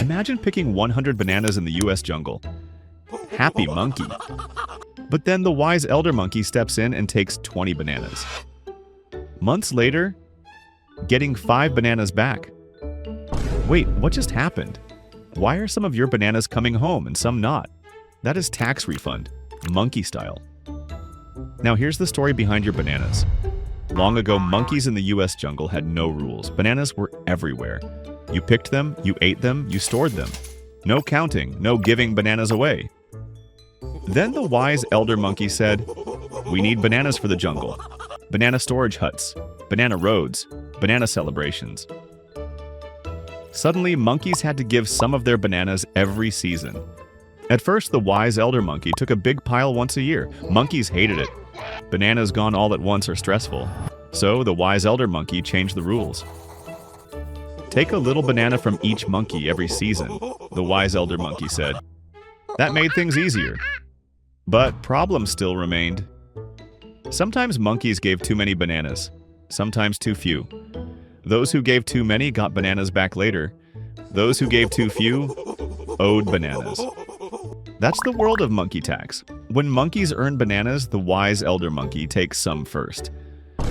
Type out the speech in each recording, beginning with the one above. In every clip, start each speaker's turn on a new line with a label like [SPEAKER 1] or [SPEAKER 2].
[SPEAKER 1] Imagine picking 100 bananas in the US jungle. Happy monkey. But then the wise elder monkey steps in and takes 20 bananas. Months later, getting 5 bananas back. Wait, what just happened? Why are some of your bananas coming home and some not? That is tax refund, monkey style. Now here's the story behind your bananas. Long ago, monkeys in the US jungle had no rules. Bananas were everywhere. You picked them, you ate them, you stored them. No counting, no giving bananas away. Then the wise elder monkey said, "We need bananas for the jungle. Banana storage huts, banana roads, banana celebrations." Suddenly, monkeys had to give some of their bananas every season. At first, the wise elder monkey took a big pile once a year. Monkeys hated it. Bananas gone all at once are stressful. So the wise elder monkey changed the rules. Take a little banana from each monkey every season, the wise elder monkey said. That made things easier. But problems still remained. Sometimes monkeys gave too many bananas, sometimes too few. Those who gave too many got bananas back later. Those who gave too few owed bananas. That's the world of monkey tax. When monkeys earn bananas, the wise elder monkey takes some first.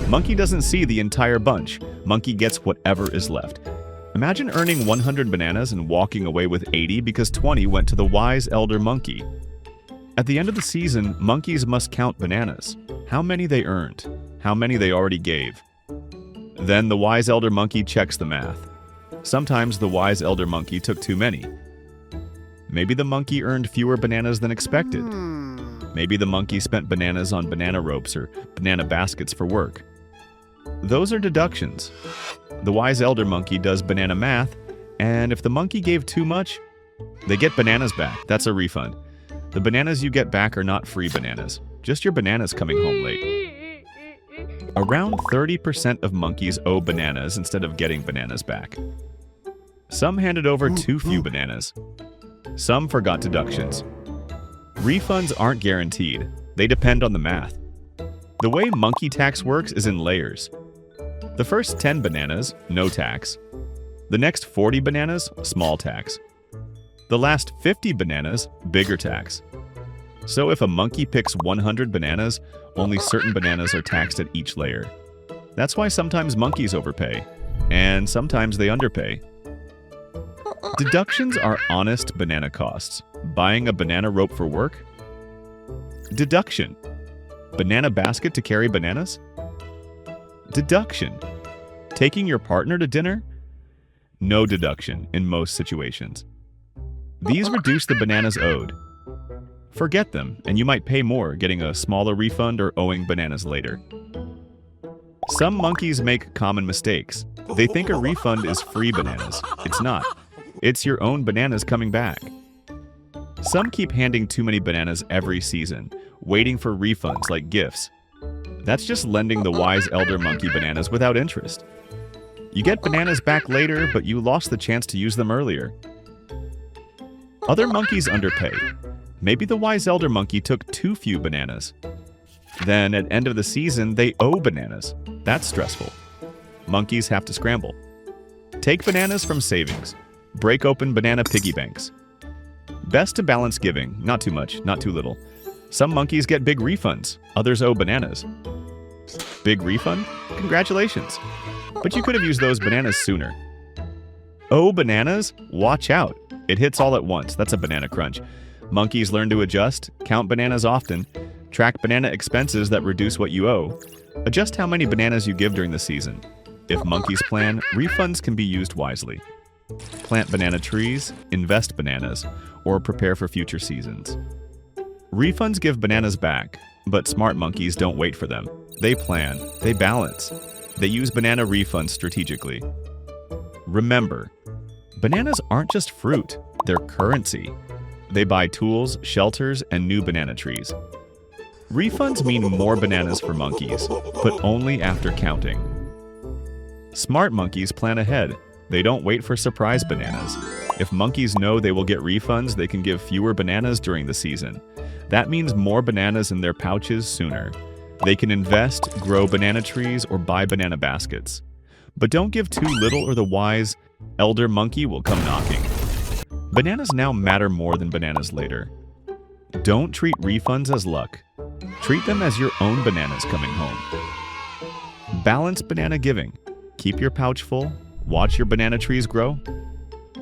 [SPEAKER 1] Monkey doesn't see the entire bunch. Monkey gets whatever is left. Imagine earning 100 bananas and walking away with 80 because 20 went to the wise elder monkey. At the end of the season, monkeys must count bananas. How many they earned, how many they already gave. Then the wise elder monkey checks the math. Sometimes the wise elder monkey took too many. Maybe the monkey earned fewer bananas than expected. Maybe the monkey spent bananas on banana ropes or banana baskets for work. Those are deductions. The wise elder monkey does banana math, and if the monkey gave too much, they get bananas back. That's a refund. The bananas you get back are not free bananas, just your bananas coming home late. Around 30% of monkeys owe bananas instead of getting bananas back. Some handed over too few bananas. Some forgot deductions. Refunds aren't guaranteed. They depend on the math. The way monkey tax works is in layers. The first 10 bananas, no tax. The next 40 bananas, small tax. The last 50 bananas, bigger tax. So if a monkey picks 100 bananas, only certain bananas are taxed at each layer. That's why sometimes monkeys overpay, and sometimes they underpay. Deductions are honest banana costs. Buying a banana rope for work? Deduction. Banana basket to carry bananas? Deduction. Taking your partner to dinner? No deduction in most situations. These reduce the bananas owed. Forget them, and you might pay more, getting a smaller refund or owing bananas later. Some monkeys make common mistakes. They think a refund is free bananas. It's not. It's your own bananas coming back. Some keep handing too many bananas every season, waiting for refunds like gifts. That's just lending the wise elder monkey bananas without interest. You get bananas back later, but you lost the chance to use them earlier. Other monkeys underpay. Maybe the wise elder monkey took too few bananas. Then at end of the season, they owe bananas. That's stressful. Monkeys have to scramble. Take bananas from savings. Break open banana piggy banks. Best to balance giving, not too much, not too little. Some monkeys get big refunds, others owe bananas. Big refund? Congratulations. But you could have used those bananas sooner. Owe bananas? Watch out. It hits all at once. That's a banana crunch. Monkeys learn to adjust, count bananas often, track banana expenses that reduce what you owe, adjust how many bananas you give during the season. If monkeys plan, refunds can be used wisely. Plant banana trees, invest bananas, or prepare for future seasons. Refunds give bananas back, but smart monkeys don't wait for them. They plan, they balance, they use banana refunds strategically. Remember, bananas aren't just fruit, they're currency. They buy tools, shelters, and new banana trees. Refunds mean more bananas for monkeys, but only after counting. Smart monkeys plan ahead. They don't wait for surprise bananas. If monkeys know they will get refunds, they can give fewer bananas during the season. That means more bananas in their pouches sooner. They can invest, grow banana trees, or buy banana baskets. But don't give too little or the wise elder monkey will come knocking. Bananas now matter more than bananas later. Don't treat refunds as luck. Treat them as your own bananas coming home. Balance banana giving. Keep your pouch full. Watch your banana trees grow.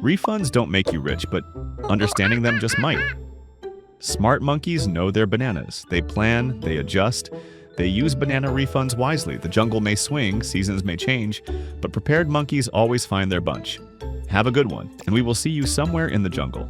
[SPEAKER 1] Refunds don't make you rich, but understanding them just might. Smart monkeys know their bananas. They plan, they adjust, they use banana refunds wisely. The jungle may swing, seasons may change, but prepared monkeys always find their bunch. Have a good one, and we will see you somewhere in the jungle.